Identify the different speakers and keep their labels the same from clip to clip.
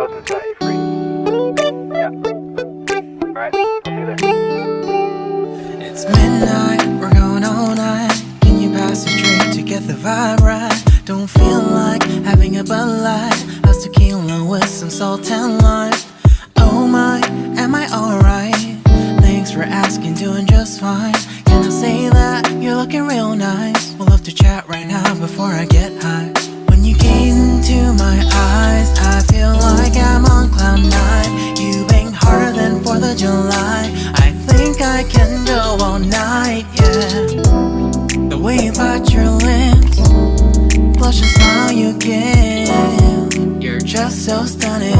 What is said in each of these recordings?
Speaker 1: goes inside you free. Yeah. Alright, I'll see you there.
Speaker 2: It's midnight, we're going all night. Can you pass a drink to get the vibe right? Don't feel like having a Bud Light. How's tequila with some salt and lime? Oh my, am I alright? Thanks for asking, doing just fine. Can I say that you're looking real nice? We'll love to chat right now before I get high. When you gaze into my eyes, I feel like I'm on cloud nine. You bang harder than 4th of July. I think I can go all night, yeah. The way you bite your lips, blush and smile you give, you're just so stunning.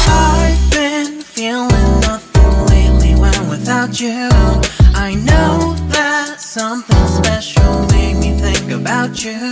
Speaker 2: I've been feeling nothing lately when without you. I know that something special made me think about you.